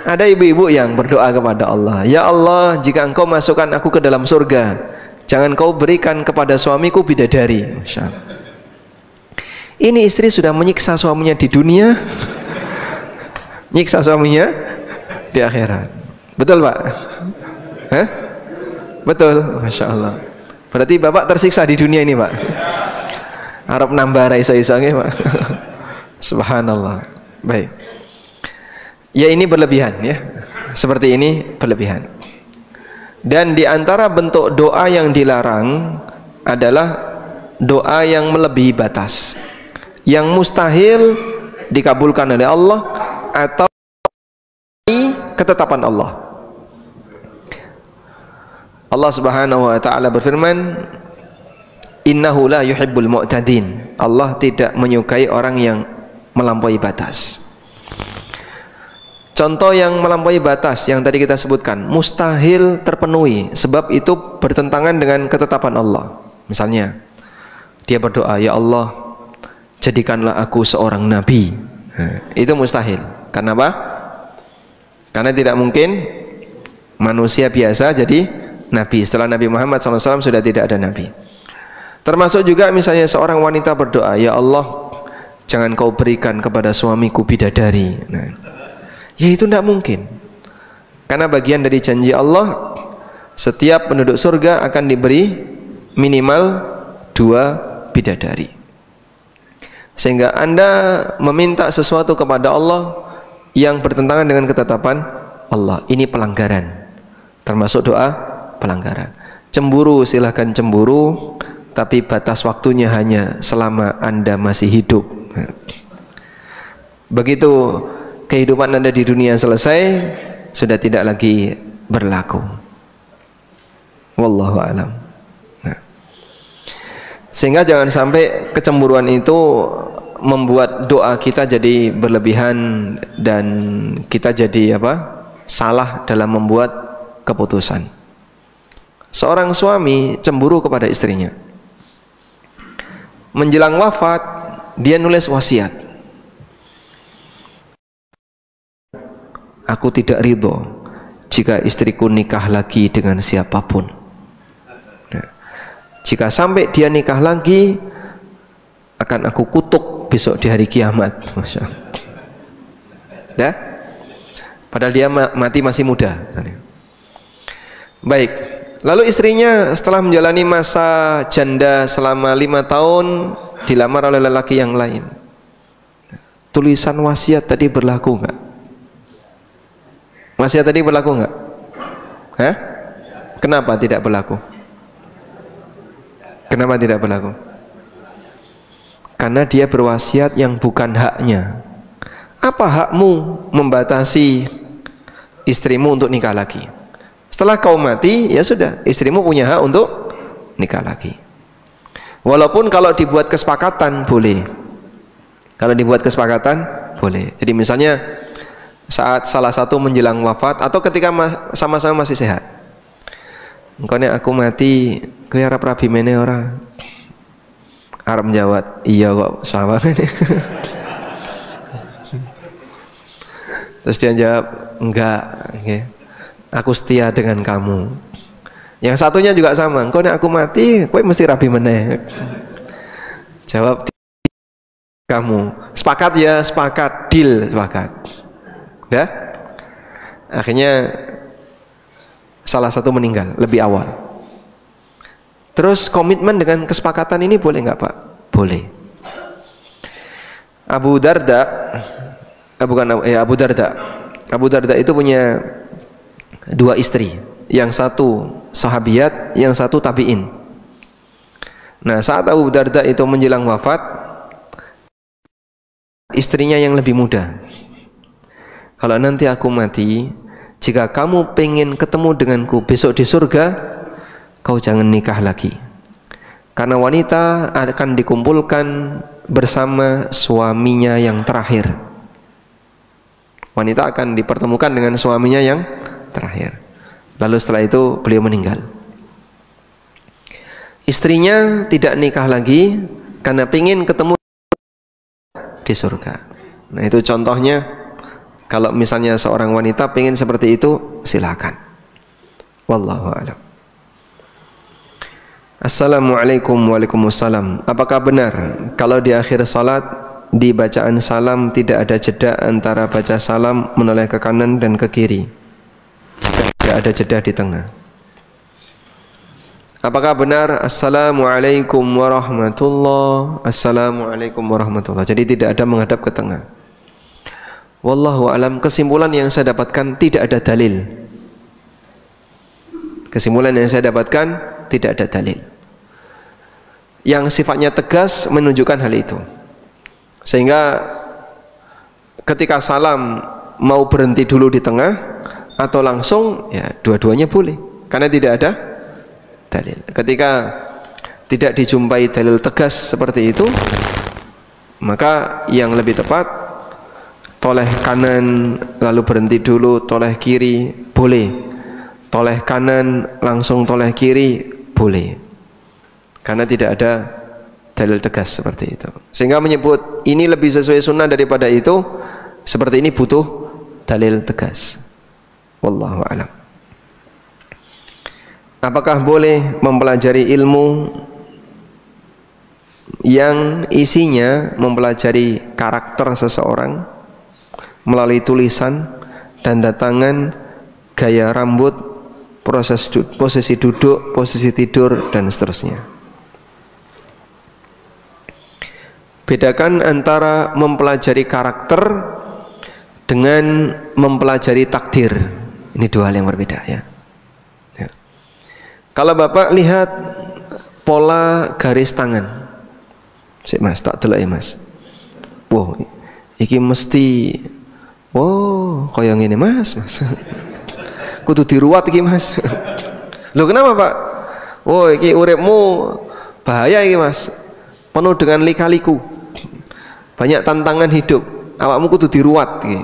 Ada ibu-ibu yang berdoa kepada Allah, ya Allah, jika engkau masukkan aku ke dalam surga, jangan kau berikan kepada suamiku bidadari. Masya Allah. Ini istri sudah menyiksa suaminya di dunia, nyiksa suaminya di akhirat. Betul, Pak? Hah? Betul, Masya Allah. Berarti Bapak tersiksa di dunia ini, Pak. Arab nambah raisa-isanya, Pak. Subhanallah. Baik. Ya, ini berlebihan, ya. Seperti ini berlebihan. Dan di antara bentuk doa yang dilarang adalah doa yang melebihi batas, yang mustahil dikabulkan oleh Allah atau ketetapan Allah. Allah Subhanahu wa taala berfirman, innahu la yuhibbul mu'tadin. Allah tidak menyukai orang yang melampaui batas. Contoh yang melampaui batas yang tadi kita sebutkan mustahil terpenuhi, sebab itu bertentangan dengan ketetapan Allah. Misalnya dia berdoa, ya Allah, jadikanlah aku seorang nabi. Nah, itu mustahil. Kenapa? Karena tidak mungkin manusia biasa jadi nabi. Setelah Nabi Muhammad SAW sudah tidak ada nabi. Termasuk juga misalnya seorang wanita berdoa, ya Allah, jangan kau berikan kepada suamiku bidadari. Nah, ya itu tidak mungkin. Karena bagian dari janji Allah, setiap penduduk surga akan diberi minimal 2 bidadari. Sehingga Anda meminta sesuatu kepada Allah yang bertentangan dengan ketetapan Allah, ini pelanggaran. Termasuk doa pelanggaran. Cemburu, silahkan cemburu, tapi batas waktunya hanya selama Anda masih hidup. Begitu kehidupan Anda di dunia selesai, sudah tidak lagi berlaku. Wallahu alam. Nah, sehingga jangan sampai kecemburuan itu membuat doa kita jadi berlebihan dan kita jadi salah dalam membuat keputusan. Seorang suami cemburu kepada istrinya. Menjelang wafat, dia nulis wasiat. Aku tidak ridho jika istriku nikah lagi dengan siapapun. Nah, jika sampai dia nikah lagi, akan aku kutuk besok di hari kiamat. Masya Allah. Dah? Padahal dia mati masih muda. Baik. Lalu istrinya setelah menjalani masa janda selama 5 tahun dilamar oleh lelaki yang lain. Tulisan wasiat tadi berlaku enggak? Wasiat tadi berlaku enggak? Hah? Kenapa tidak berlaku? Kenapa tidak berlaku? Karena dia berwasiat yang bukan haknya. Apa hakmu membatasi istrimu untuk nikah lagi? Setelah kau mati, ya sudah, istrimu punya hak untuk nikah lagi. Walaupun kalau dibuat kesepakatan boleh. Kalau dibuat kesepakatan boleh. Jadi misalnya saat salah satu menjelang wafat atau ketika sama-sama masih sehat, engko nek aku mati kowe arep rabi meneh ora? Arep jawab, iya kok sawangane. Terus dia jawab, enggak, okay. Aku setia dengan kamu. Yang satunya juga sama, engko nek aku mati kowe mesti rabi meneh. Jawab, kamu sepakat ya, sepakat, deal, sepakat. Ya? Akhirnya salah satu meninggal lebih awal. Terus komitmen dengan kesepakatan ini boleh nggak Pak? Boleh. Abu Darda Abu Darda itu punya dua istri, yang satu sahabiat, yang satu tabi'in. Nah, saat Abu Darda itu menjelang wafat, istrinya yang lebih muda, kalau nanti aku mati, jika kamu pengen ketemu denganku besok di surga, kau jangan nikah lagi, karena wanita akan dikumpulkan bersama suaminya yang terakhir. Wanita akan dipertemukan dengan suaminya yang terakhir. Lalu setelah itu beliau meninggal. Istrinya tidak nikah lagi karena ingin ketemu di surga. Nah, itu contohnya. Kalau misalnya seorang wanita pengen seperti itu, silakan. Wallahu a'lam. Assalamualaikum. Waalaikumsalam. Apakah benar kalau di akhir salat di bacaan salam tidak ada jeda antara baca salam menoleh ke kanan dan ke kiri, tidak ada jeda di tengah? Apakah benar Assalamualaikum warahmatullah, Assalamualaikum warahmatullah, jadi tidak ada menghadap ke tengah? Wallahu alam. Kesimpulan yang saya dapatkan tidak ada dalil. Kesimpulan yang saya dapatkan tidak ada dalil yang sifatnya tegas menunjukkan hal itu, sehingga ketika salam mau berhenti dulu di tengah atau langsung, ya dua-duanya boleh, karena tidak ada dalil. Ketika tidak dijumpai dalil tegas seperti itu, maka yang lebih tepat toleh kanan lalu berhenti dulu, toleh kiri boleh, toleh kanan langsung toleh kiri boleh, karena tidak ada dalil tegas seperti itu. Sehingga menyebut ini lebih sesuai sunnah daripada itu, seperti ini butuh dalil tegas. Wallahu a'lam. Apakah boleh mempelajari ilmu yang isinya mempelajari karakter seseorang melalui tulisan, tanda tangan, gaya rambut, posisi duduk, posisi tidur, dan seterusnya? Bedakan antara mempelajari karakter dengan mempelajari takdir. Ini dua hal yang berbeda, ya. Kalau Bapak lihat pola garis tangan, sik Mas, tak delok ya Mas. Wow, iki mesti, wow, kaya ngene Mas. Kudu diruwat iki Mas. Loh kenapa Pak? Oh, iki uripmu bahaya iki Mas, penuh dengan lika-liku, banyak tantangan hidup, awakmu kudu diruwat iki.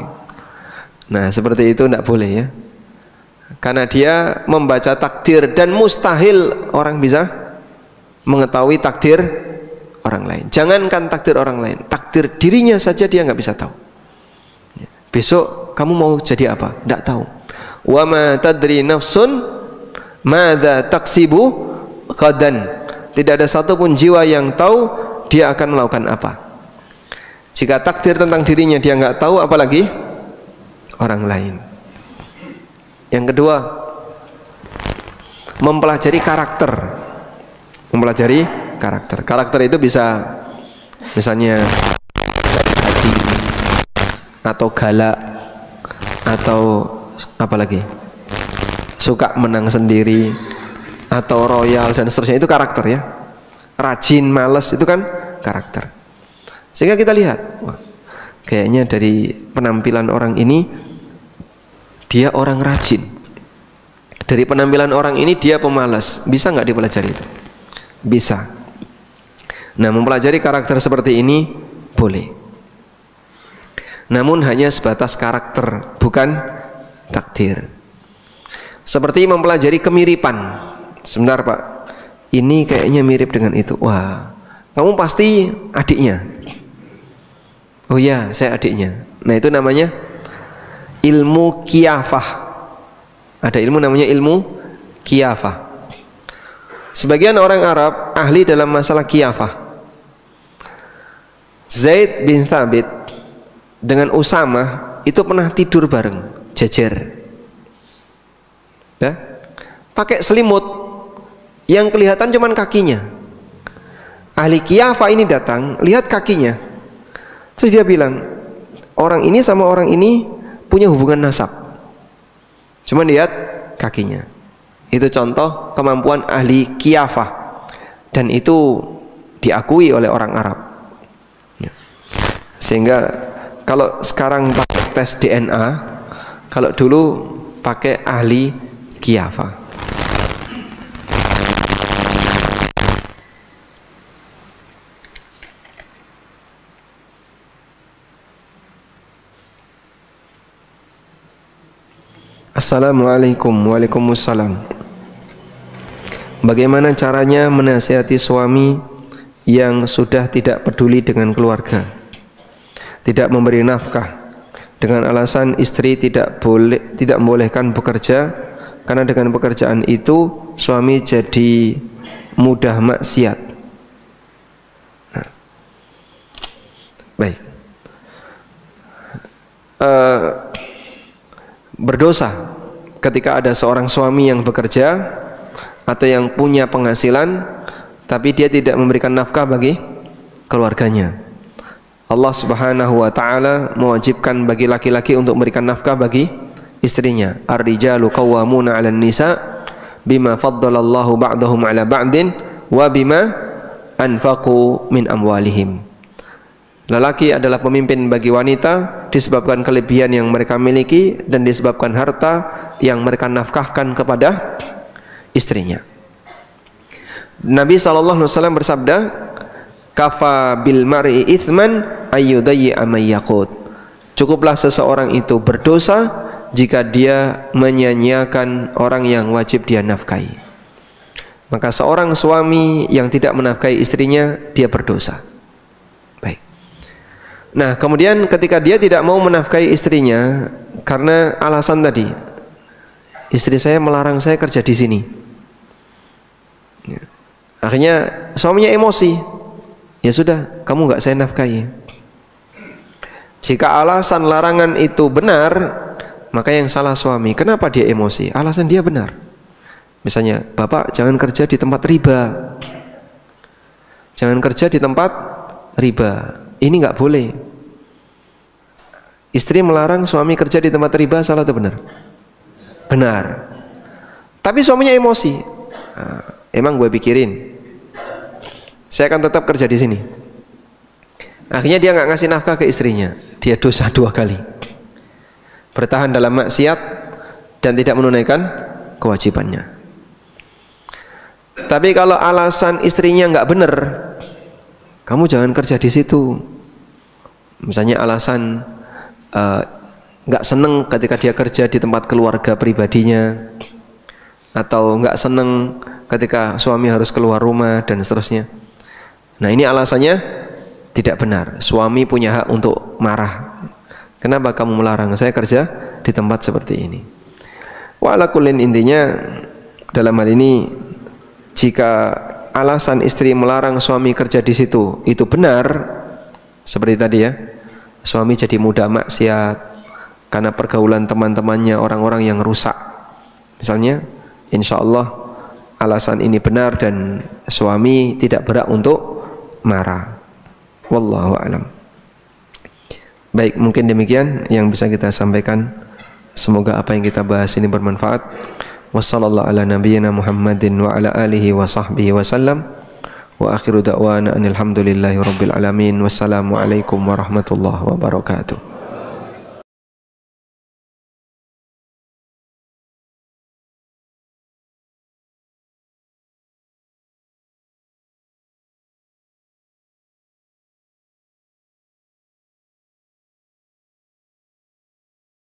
Nah, seperti itu tidak boleh, ya, karena dia membaca takdir, dan mustahil orang bisa mengetahui takdir orang lain. Jangankan takdir orang lain, takdir dirinya saja dia nggak bisa tahu. Besok kamu mau jadi apa? Tidak tahu. Wa ma tadri nafsun madza taksibu ghadan. Tidak ada satupun jiwa yang tahu dia akan melakukan apa. Jika takdir tentang dirinya dia nggak tahu, apalagi orang lain. Yang kedua, mempelajari karakter. Mempelajari karakter. Karakter itu bisa misalnya hati, atau galak, atau apa lagi, suka menang sendiri, atau royal, dan seterusnya. Itu karakter, ya. Rajin, males, itu kan karakter. Sehingga kita lihat, wah, kayaknya dari penampilan orang ini dia orang rajin, dari penampilan orang ini dia pemalas. Bisa nggak dipelajari itu? Bisa. Nah, mempelajari karakter seperti ini boleh, namun hanya sebatas karakter, bukan takdir. Seperti mempelajari kemiripan. sebentar Pak, ini kayaknya mirip dengan itu. Wah, kamu pasti adiknya. Oh iya, saya adiknya. Nah, itu namanya ilmu qiyafah. Ada ilmu namanya ilmu qiyafah. Sebagian orang Arab ahli dalam masalah qiyafah. Zaid bin Thabit dengan Usamah itu pernah tidur bareng, jejer. Ya? Pakai selimut yang kelihatan cuman kakinya. Ahli qiyafah ini datang, lihat kakinya. Terus dia bilang, orang ini sama orang ini punya hubungan nasab. Cuman lihat kakinya. Itu contoh kemampuan ahli qiyafah, dan itu diakui oleh orang Arab. Sehingga kalau sekarang pakai tes DNA, kalau dulu pakai ahli qiyafah. Assalamualaikum. Waalaikumsalam. Bagaimana caranya menasihati suami yang sudah tidak peduli dengan keluarga, tidak memberi nafkah, dengan alasan istri tidak membolehkan bekerja karena dengan pekerjaan itu suami jadi mudah maksiat? Nah, baik. Berdosa ketika ada seorang suami yang bekerja atau yang punya penghasilan tapi dia tidak memberikan nafkah bagi keluarganya. Allah Subhanahu wa taala mewajibkan bagi laki-laki untuk memberikan nafkah bagi istrinya. Ar-rijalu qawwamuna 'alan nisa bima faddalallahu ba'dahum 'ala ba'din wa bima anfaqu min amwalihim. Lelaki adalah pemimpin bagi wanita disebabkan kelebihan yang mereka miliki dan disebabkan harta yang mereka nafkahkan kepada istrinya. Nabi SAW bersabda, kafa bil mar'i itsman ayyudayya may yaqut. Cukuplah seseorang itu berdosa jika dia menyia-nyiakan orang yang wajib dia nafkahi. Maka seorang suami yang tidak menafkahi istrinya, dia berdosa. Nah, kemudian ketika dia tidak mau menafkahi istrinya karena alasan tadi, istri saya melarang saya kerja di sini. Akhirnya suaminya emosi. Ya sudah, kamu nggak saya nafkahi. Jika alasan larangan itu benar, maka yang salah suami. Kenapa dia emosi? Alasan dia benar. Misalnya, Bapak jangan kerja di tempat riba. Jangan kerja di tempat riba. Ini nggak boleh. Istri melarang suami kerja di tempat riba, salah atau benar? Benar. Tapi suaminya emosi. Nah, emang gue pikirin, saya akan tetap kerja di sini. Akhirnya dia nggak ngasih nafkah ke istrinya. Dia dosa 2 kali. Bertahan dalam maksiat dan tidak menunaikan kewajibannya. Tapi kalau alasan istrinya nggak benar, kamu jangan kerja di situ. Misalnya alasan nggak seneng ketika dia kerja di tempat keluarga pribadinya, atau nggak seneng ketika suami harus keluar rumah dan seterusnya. Nah, ini alasannya tidak benar. Suami punya hak untuk marah. Kenapa kamu melarang saya kerja di tempat seperti ini? Walakulin, intinya dalam hal ini, jika alasan istri melarang suami kerja di situ itu benar, seperti tadi ya, suami jadi mudah maksiat karena pergaulan teman-temannya orang-orang yang rusak misalnya, insya Allah alasan ini benar dan suami tidak berhak untuk marah. Wallahu a'lam. Baik, mungkin demikian yang bisa kita sampaikan. Semoga apa yang kita bahas ini bermanfaat. Wassallallahu ala nabiyyina Muhammadin wa ala alihi wa sahbihi wasallam. Wa akhiru da'wana anil hamdulillahi rabbil alamin. Wassalamualaikum warahmatullahi wabarakatuh.